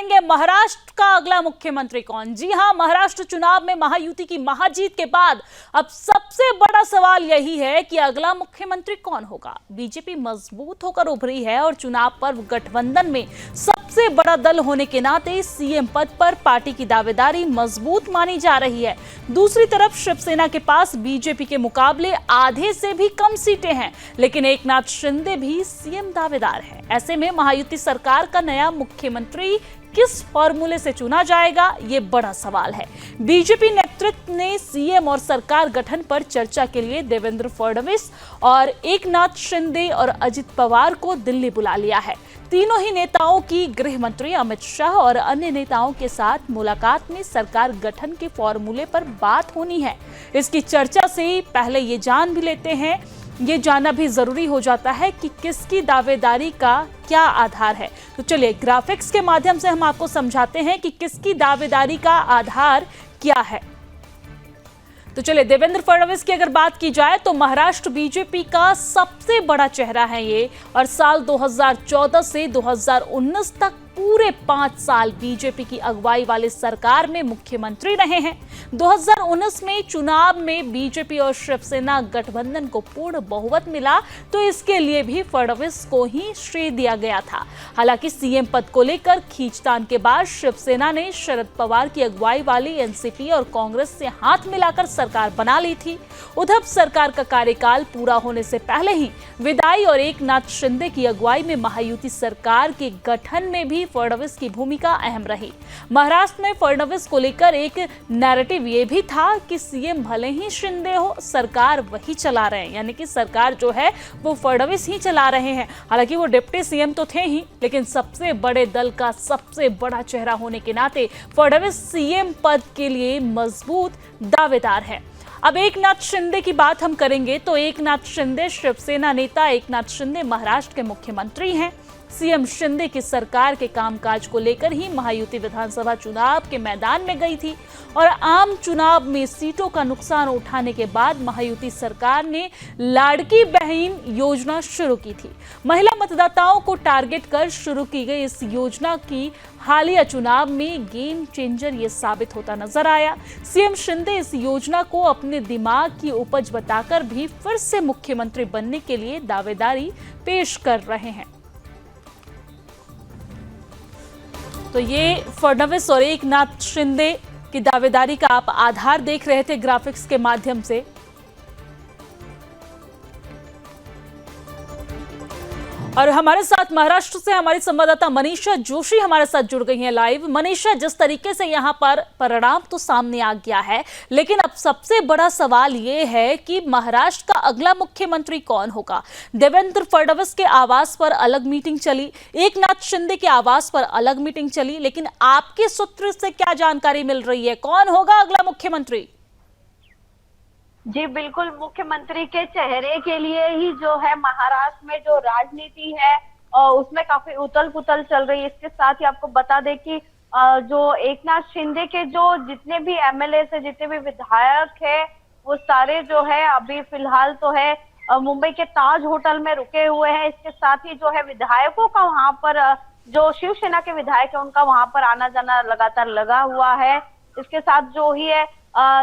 करेंगे महाराष्ट्र का अगला मुख्यमंत्री कौन। जी हां, महाराष्ट्र चुनाव में महायुति की महाजीत के बाद अब सबसे बड़ा सवाल यही है कि अगला मुख्यमंत्री कौन होगा। बीजेपी मजबूत होकर उभरी है और चुनाव पर्व गठबंधन में सबसे बड़ा दल होने के नाते सीएम पद पर पार्टी की दावेदारी मजबूत मानी जा रही है। दूसरी तरफ शिवसेना के पास बीजेपी के मुकाबले आधे से भी कम सीटें हैं, लेकिन एकनाथ शिंदे भी सीएम दावेदार है। ऐसे में महायुति सरकार का नया मुख्यमंत्री किस फॉर्मूले से चुना जाएगा, ये बड़ा सवाल है। बीजेपी नेतृत्व ने सीएम और सरकार गठन पर चर्चा के लिए देवेंद्र फडणवीस और एकनाथ शिंदे और अजित पवार को दिल्ली बुला लिया है। तीनों ही नेताओं की गृह मंत्री अमित शाह और अन्य नेताओं के साथ मुलाकात में सरकार गठन के फॉर्मूले पर बात होनी है। इसकी चर्चा से पहले ये जान भी लेते हैं, ये जानना भी जरूरी हो जाता है कि किसकी दावेदारी का क्या आधार है। तो चलिए ग्राफिक्स के माध्यम से हम आपको समझाते हैं कि किसकी दावेदारी का आधार क्या है। तो चलिए देवेंद्र फडणवीस की अगर बात की जाए तो महाराष्ट्र बीजेपी का सबसे बड़ा चेहरा है ये, और साल 2014 से 2019 तक पूरे 5 साल बीजेपी की अगुवाई वाली सरकार में मुख्यमंत्री रहे हैं। 2019 में चुनाव में बीजेपी और शिवसेना गठबंधन को पूर्ण बहुमत मिला, तो इसके लिए भी फडणवीस को ही श्रेय दिया गया था। हालांकि सीएम पद को लेकर खींचतान के बाद शिवसेना ने शरद पवार की अगुवाई वाली एनसीपी और कांग्रेस से हाथ मिलाकर सरकार बना ली थी। उद्धव सरकार का कार्यकाल पूरा होने से पहले ही विदाई और एकनाथ शिंदे की अगुवाई में महायुति सरकार के गठन में भी फडणवीस की भूमिका अहम रही। महाराष्ट्र में फडणवीस को लेकर एक नैरेटिव ये भी था कि सीएम भले ही शिंदे हो, सरकार वही चला रहे हैं, यानी कि सरकार जो है वो फडणवीस ही चला रहे हैं। हालांकि वो डिप्टी सीएम तो थे ही, लेकिन सबसे बड़े दल का सबसे बड़ा चेहरा होने के नाते फडणवीस सीएम पद के लिए मजबूत दावेदार है। अब एकनाथ शिंदे की बात हम करेंगे तो एकनाथ शिंदे शिवसेना नेता एकनाथ शिंदे महाराष्ट्र के मुख्यमंत्री हैं। सीएम शिंदे की सरकार के कामकाज को लेकर ही महायुति विधानसभा चुनाव के मैदान में गई थी, और आम चुनाव में सीटों का नुकसान उठाने के बाद महायुति सरकार ने लाड़की बहन योजना शुरू की थी। महिला मतदाताओं को टारगेट कर शुरू की गई इस योजना की हालिया चुनाव में गेम चेंजर ये साबित होता नजर आया। सीएम शिंदे इस योजना को अपने दिमाग की उपज बताकर भी फिर से मुख्यमंत्री बनने के लिए दावेदारी पेश कर रहे हैं। तो ये फडणवीस और एकनाथ शिंदे की दावेदारी का आप आधार देख रहे थे ग्राफिक्स के माध्यम से। और हमारे साथ महाराष्ट्र से हमारी संवाददाता मनीषा जोशी हमारे साथ जुड़ गई हैं लाइव। मनीषा, जिस तरीके से यहाँ पर परिणाम तो सामने आ गया है, लेकिन अब सबसे बड़ा सवाल ये है कि महाराष्ट्र का अगला मुख्यमंत्री कौन होगा। देवेंद्र फडणवीस के आवास पर अलग मीटिंग चली, एकनाथ शिंदे के आवास पर अलग मीटिंग चली, लेकिन आपके सूत्र से क्या जानकारी मिल रही है, कौन होगा अगला मुख्यमंत्री? जी बिल्कुल, मुख्यमंत्री के चेहरे के लिए ही जो है महाराष्ट्र में जो राजनीति है उसमें काफी उथल पुथल चल रही है। इसके साथ ही आपको बता दें कि जो एकनाथ शिंदे के जो जितने भी एमएलए है, जितने भी विधायक है, वो सारे जो है अभी फिलहाल तो है मुंबई के ताज होटल में रुके हुए हैं। इसके साथ ही जो है विधायकों का वहां पर जो शिवसेना के विधायक है उनका वहां पर आना जाना लगातार लगा हुआ है। इसके साथ जो ही है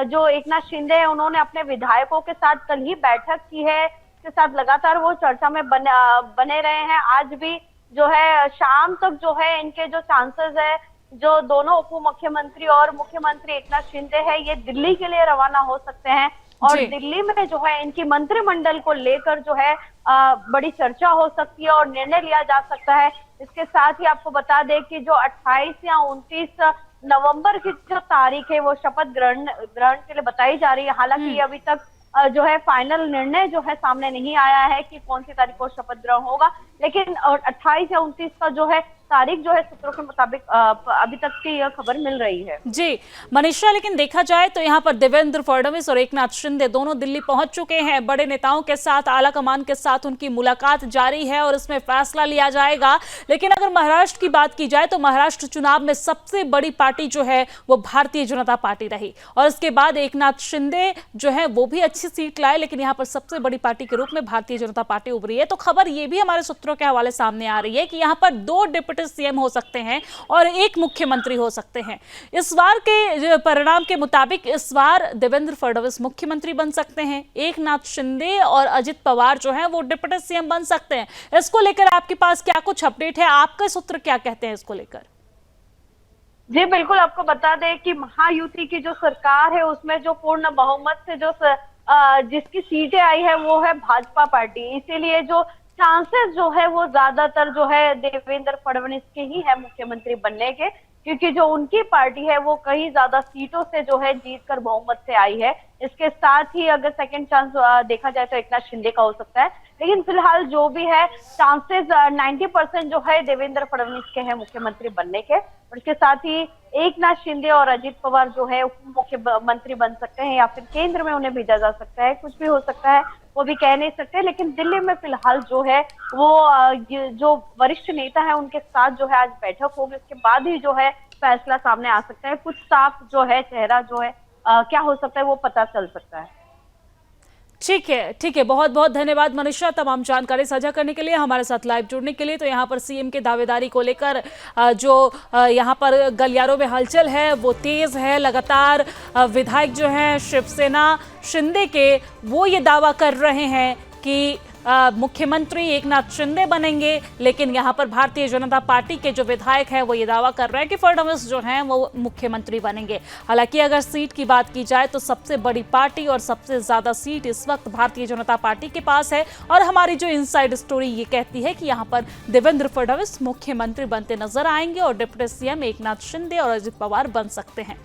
जो एकनाथ शिंदे है उन्होंने अपने विधायकों के साथ कल ही बैठक की है। इसके साथ लगातार वो चर्चा में बने रहे हैं। आज भी जो है शाम तक जो है इनके जो चांसेस है, जो दोनों उप मुख्यमंत्री और मुख्यमंत्री एकनाथ शिंदे है, ये दिल्ली के लिए रवाना हो सकते हैं, और दिल्ली में जो है इनकी मंत्रिमंडल को लेकर जो है बड़ी चर्चा हो सकती है और निर्णय लिया जा सकता है। इसके साथ ही आपको बता दें कि जो 28 या 29 नवंबर की जो तारीख है वो शपथ ग्रहण के लिए बताई जा रही है। हालांकि अभी तक जो है फाइनल निर्णय जो है सामने नहीं आया है कि कौन सी तारीख को शपथ ग्रहण होगा, लेकिन 28 या 29 का जो है तारीख जो है सूत्रों के मुताबिक अभी तक की यह खबर मिल रही है। जी मनीषा, लेकिन देखा जाए तो यहाँ पर देवेंद्र फडणवीस और एकनाथ शिंदे दोनों दिल्ली पहुंच चुके हैं। बड़े नेताओं के साथ, आला कमान के साथ उनकी मुलाकात जारी है और इसमें फैसला लिया जाएगा। लेकिन अगर महाराष्ट्र की बात की जाए तो महाराष्ट्र चुनाव में सबसे बड़ी पार्टी जो है वो भारतीय जनता पार्टी रही, और इसके बाद एकनाथ शिंदे जो है वो भी अच्छी सीट लाए, लेकिन यहाँ पर सबसे बड़ी पार्टी के रूप में भारतीय जनता पार्टी उभरी है। तो खबर ये भी हमारे सूत्रों के हवाले सामने आ रही है कि यहाँ पर 2 डिप्टी डिप्टी सीएम हो सकते हैं और एक मुख्यमंत्री हो सकते हैं। इस बार के परिणाम के मुताबिक इस बार देवेंद्र फडणवीस मुख्यमंत्री बन सकते हैं, एकनाथ शिंदे और अजित पवार जो हैं वो डिप्टी सीएम बन सकते हैं। इसको लेकर आपके पास क्या कुछ अपडेट है? आपके सूत्र क्या कहते हैं इसको लेकर? जी बिल्कुल, आपको बता दें कि महायुति की जो सरकार है उसमें जो पूर्ण बहुमत से जो जिसकी सीटें आई है वो है भाजपा पार्टी। इसीलिए जो चांसेस जो है वो ज्यादातर जो है देवेंद्र फडणवीस के ही है मुख्यमंत्री बनने के, क्योंकि जो उनकी पार्टी है वो कहीं ज्यादा सीटों से जो है जीतकर बहुमत से आई है। इसके साथ ही अगर सेकंड चांस देखा जाए तो एकनाथ शिंदे का हो सकता है, लेकिन फिलहाल जो भी है चांसेस 90% जो है देवेंद्र फडणवीस के हैं मुख्यमंत्री बनने के। और इसके साथ ही एकनाथ शिंदे और अजित पवार जो है उप मुख्यमंत्री बन सकते हैं या फिर केंद्र में उन्हें भेजा जा सकता है, कुछ भी हो सकता है, वो भी कह नहीं सकते। लेकिन दिल्ली में फिलहाल जो है वो जो वरिष्ठ नेता है उनके साथ जो है आज बैठक होगी, उसके बाद ही जो है फैसला सामने आ सकता है। कुछ साफ जो है चेहरा जो है क्या हो सकता है वो पता चल सकता है। ठीक है, बहुत बहुत धन्यवाद मनीषा तमाम जानकारी साझा करने के लिए, हमारे साथ लाइव जुड़ने के लिए। तो यहाँ पर सीएम के दावेदारी को लेकर जो यहाँ पर गलियारों में हलचल है वो तेज है। लगातार विधायक जो हैं शिवसेना शिंदे के वो ये दावा कर रहे हैं कि मुख्यमंत्री एकनाथ शिंदे बनेंगे, लेकिन यहाँ पर भारतीय जनता पार्टी के जो विधायक हैं वो ये दावा कर रहे हैं कि फडणवीस जो हैं वो मुख्यमंत्री बनेंगे। हालांकि अगर सीट की बात की जाए तो सबसे बड़ी पार्टी और सबसे ज्यादा सीट इस वक्त भारतीय जनता पार्टी के पास है और हमारी जो इनसाइड स्टोरी ये कहती है कि यहाँ पर देवेंद्र फडणवीस मुख्यमंत्री बनते नजर आएंगे और डिप्टी सीएम एकनाथ शिंदे और अजित पवार बन सकते हैं।